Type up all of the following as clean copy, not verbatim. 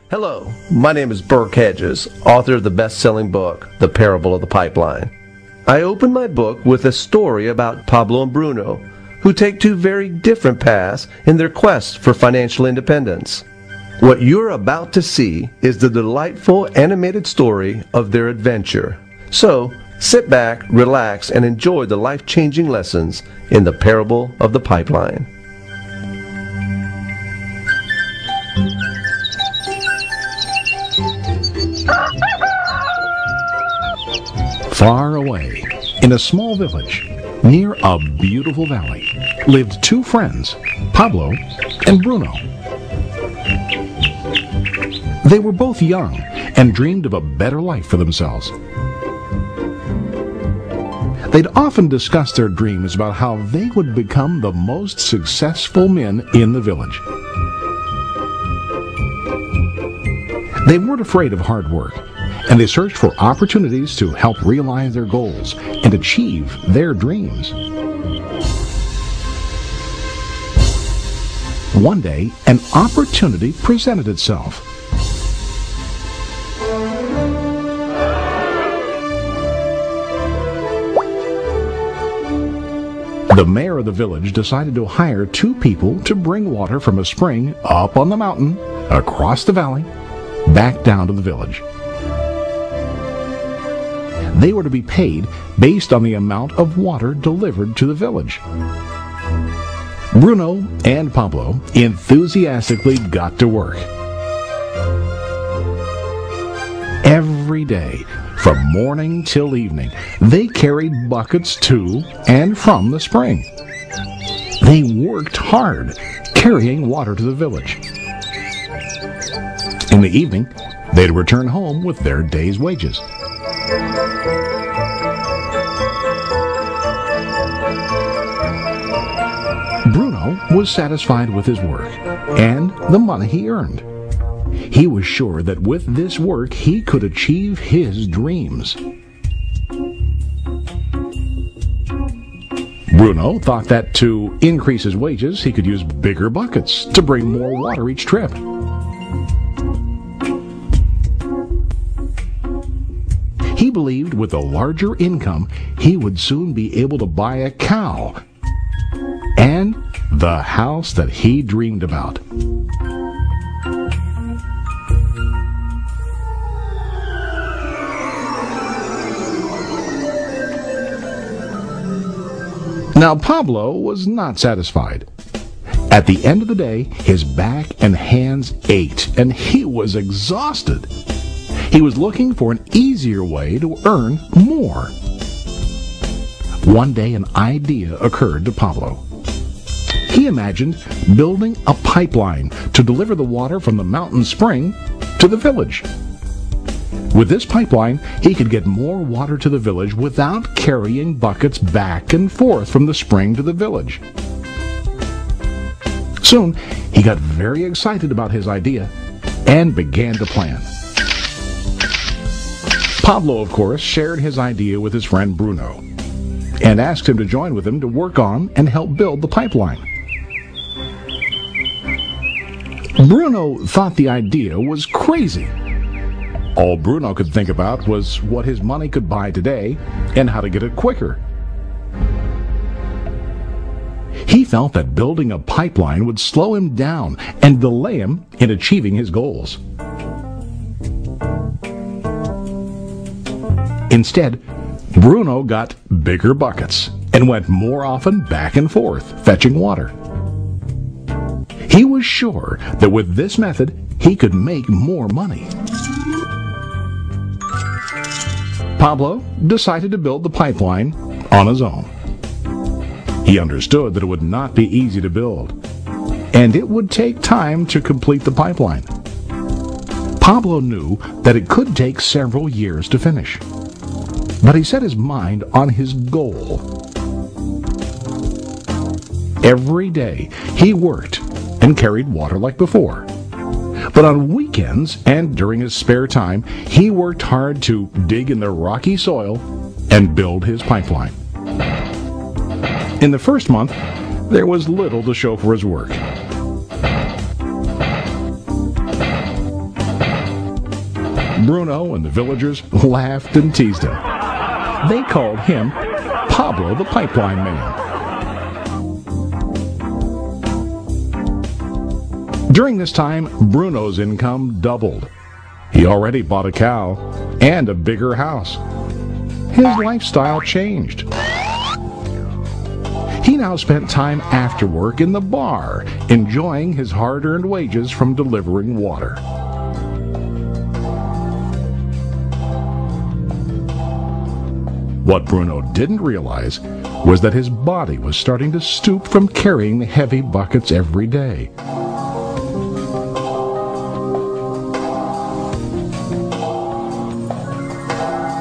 Hello, my name is Burke Hedges, author of the best-selling book, The Parable of the Pipeline. I open my book with a story about Pablo and Bruno, who take two very different paths in their quest for financial independence. What you're about to see is the delightful animated story of their adventure. So, sit back, relax, and enjoy the life-changing lessons in The Parable of the Pipeline. Far away, in a small village, near a beautiful valley, lived two friends, Pablo and Bruno. They were both young and dreamed of a better life for themselves. They'd often discuss their dreams about how they would become the most successful men in the village. They weren't afraid of hard work, and they searched for opportunities to help realize their goals and achieve their dreams. One day, an opportunity presented itself. The mayor of the village decided to hire two people to bring water from a spring up on the mountain, across the valley, back down to the village. They were to be paid based on the amount of water delivered to the village. Bruno and Pablo enthusiastically got to work. Every day, from morning till evening, they carried buckets to and from the spring. They worked hard, carrying water to the village. In the evening, they'd return home with their day's wages. Bruno was satisfied with his work and the money he earned. He was sure that with this work he could achieve his dreams. Bruno thought that to increase his wages he could use bigger buckets to bring more water each trip. He believed with a larger income he would soon be able to buy a cow and the house that he dreamed about. Now Pablo was not satisfied. At the end of the day, his back and hands ached, and he was exhausted. He was looking for an easier way to earn more. One day an idea occurred to Pablo. He imagined building a pipeline to deliver the water from the mountain spring to the village. With this pipeline, he could get more water to the village without carrying buckets back and forth from the spring to the village. Soon, he got very excited about his idea and began to plan. Pablo, of course, shared his idea with his friend Bruno and asked him to join with him to work on and help build the pipeline. Bruno thought the idea was crazy. All Bruno could think about was what his money could buy today and how to get it quicker. He felt that building a pipeline would slow him down and delay him in achieving his goals. Instead, Bruno got bigger buckets and went more often back and forth, fetching water. He was sure that with this method, he could make more money. Pablo decided to build the pipeline on his own. He understood that it would not be easy to build, and it would take time to complete the pipeline. Pablo knew that it could take several years to finish, but he set his mind on his goal. Every day he worked and carried water like before. But on weekends and during his spare time, he worked hard to dig in the rocky soil and build his pipeline. In the first month, there was little to show for his work. Bruno and the villagers laughed and teased him. They called him Pablo the Pipeline Man. During this time, Bruno's income doubled. He already bought a cow and a bigger house. His lifestyle changed. He now spent time after work in the bar, enjoying his hard-earned wages from delivering water. What Bruno didn't realize was that his body was starting to stoop from carrying the heavy buckets every day.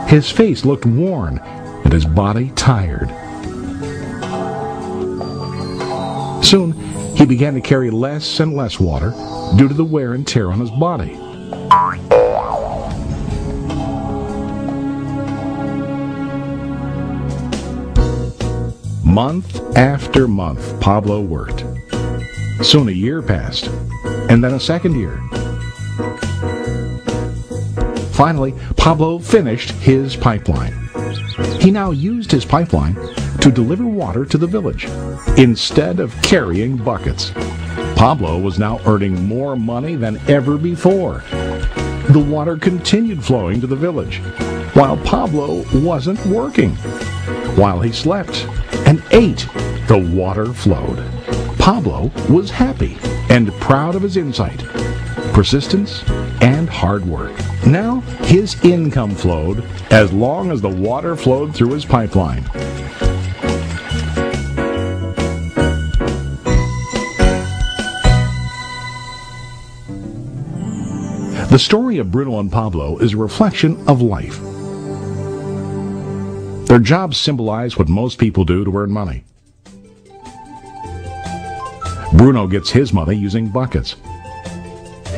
His face looked worn and his body tired. Soon, he began to carry less and less water due to the wear and tear on his body. Month after month, Pablo worked. Soon a year passed, and then a second year. Finally, Pablo finished his pipeline. He now used his pipeline to deliver water to the village instead of carrying buckets. Pablo was now earning more money than ever before. The water continued flowing to the village, while Pablo wasn't working. While he slept and ate, the water flowed. Pablo was happy and proud of his insight, persistence, and hard work. Now his income flowed as long as the water flowed through his pipeline. The story of Bruno and Pablo is a reflection of life. Their jobs symbolize what most people do to earn money. Bruno gets his money using buckets.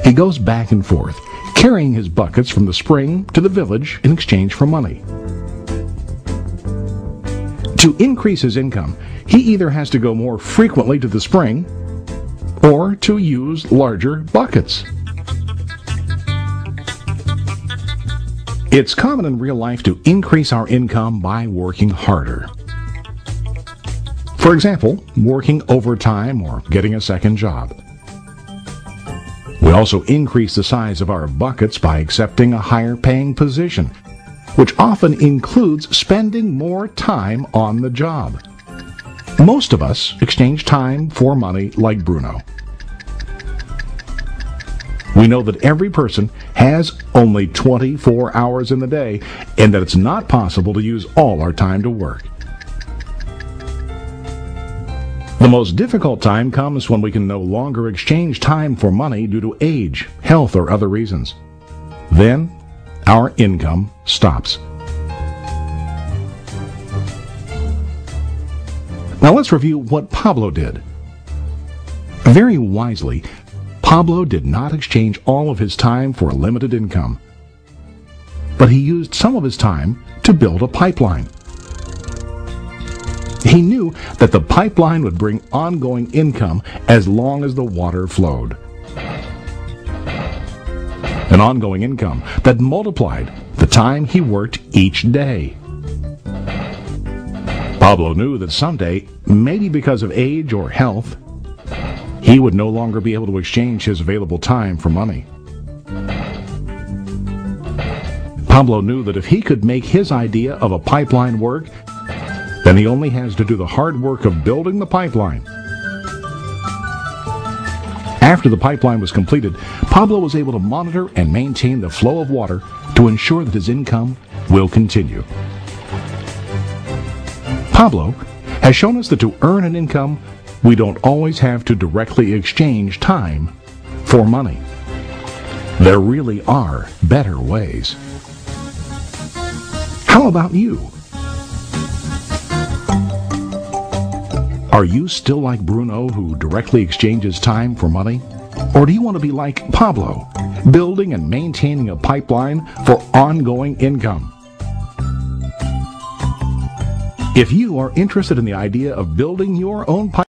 He goes back and forth, carrying his buckets from the spring to the village in exchange for money. To increase his income, he either has to go more frequently to the spring or to use larger buckets. It's common in real life to increase our income by working harder. For example, working overtime or getting a second job. We also increase the size of our buckets by accepting a higher paying position, which often includes spending more time on the job. Most of us exchange time for money like Bruno. We know that every person has only 24 hours in the day and that it's not possible to use all our time to work. The most difficult time comes when we can no longer exchange time for money due to age, health, or other reasons. Then, our income stops. Now let's review what Pablo did. Very wisely, Pablo did not exchange all of his time for a limited income, but he used some of his time to build a pipeline. He knew that the pipeline would bring ongoing income as long as the water flowed. An ongoing income that multiplied the time he worked each day. Pablo knew that someday, maybe because of age or health, he would no longer be able to exchange his available time for money. Pablo knew that if he could make his idea of a pipeline work, then he only has to do the hard work of building the pipeline. After the pipeline was completed, Pablo was able to monitor and maintain the flow of water to ensure that his income will continue. Pablo has shown us that to earn an income, we don't always have to directly exchange time for money. There really are better ways. How about you? Are you still like Bruno, who directly exchanges time for money? Or do you want to be like Pablo, building and maintaining a pipeline for ongoing income? If you are interested in the idea of building your own pipeline,